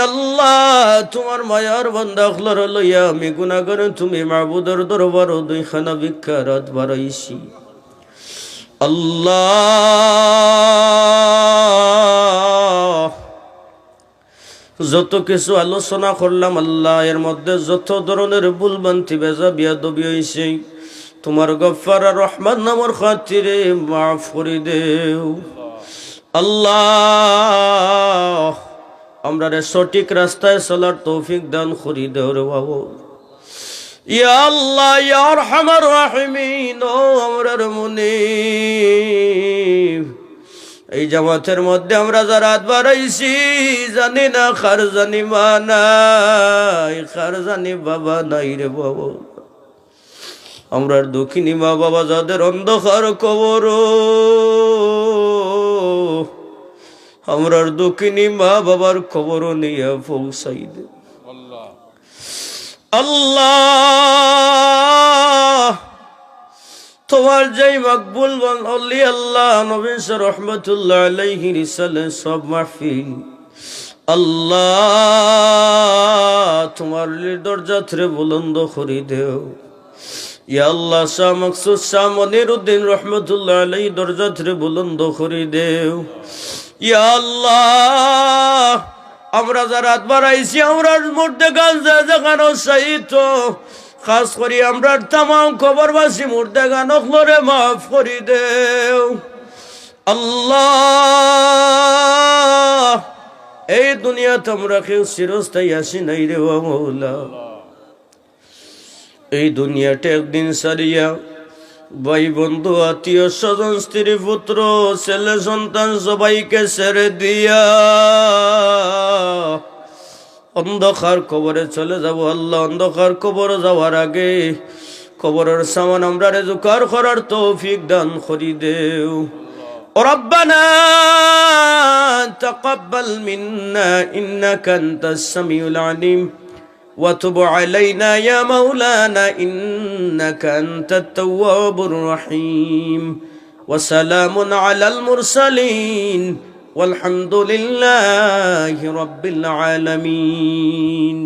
আল্লাহ তোমার মায়ার বান্দা হলর লইয়া আমি গুনাহগার তুমি মাবুদের দরবার দুইখানা ভিক্ষারাত বাড়াইছি আল্লাহ যত কিছু আলোচনা করলাম আল্লাহ এর মধ্যে যত ধরনের ভুল ভ্রান্তি বেজা বিয়াদবি হইছে তোমার গফফার আর রহমান নামের খাতিরে মাফ করে দেও আল্লাহ আমরা সঠিক রাস্তায় চলার তৌফিক দান করি দেও রে বাবু ইয়া আল্লাহ ইয়া আরহামার রাহিমিন ও আমরার মুনিব এই জামাতের মধ্যে আমরা যারা হাত বাড়াইছি জানি না কার জানি মা নাই কার জানি বাবা নাই রে বাবা আমরার দুঃখিনী মা বাবা যাদের অন্ধকার কবর আমরার দুঃখিনী মা বাবার খবর নিয়ে পৌঁছাই দে আল্লাহ তোমার যেই মকবুল বলি আল্লাহ নবী রহমতুল্লাহ আলাইহি রিসালে সব মাহফিল আল্লাহ তোমার দরজা থেকে বুলন্দ করে দেও ইয়া আল্লাহ শাহ মকসুদ শাহ মনিরউদ্দিন রহমতুল্লাহ আলাইহি দরজা থেকে বুলন্দ করে দেও ইয়া আল্লাহ আমরা যারা হাত বাড়াইছি আমরা মধ্যে গাছ দেখানো সাহিত্য খাস করি আমরা তাম খবরবাসী মুর্দে গান অখলরে মাফ করি দেও আল্লাহ এই দুনিয়াতে আমরা কেউ চিরস্থায়ী আসি নাই রে মৌলা এই দুনিয়াটা একদিন সারিয়া ভাই বন্ধু আত্মীয় স্বজন স্ত্রী পুত্র ছেলে সন্তান সবাইকে ছেড়ে দিয়া অন্ধকার কবরে চলে যাব আল্লাহ অন্ধকার কবরে যাওয়ার আগে কবরের সামান আমরা রেজুকার করার তৌফিক দান করি দেও রব্বানা তাকাব্বাল মিন্না ইন্নাকা আনতাস সামিউল আলিম وتب علينا يا مولانا إنك أنت التواب الرحيم وسلام على المرسلين والحمد لله رب العالمين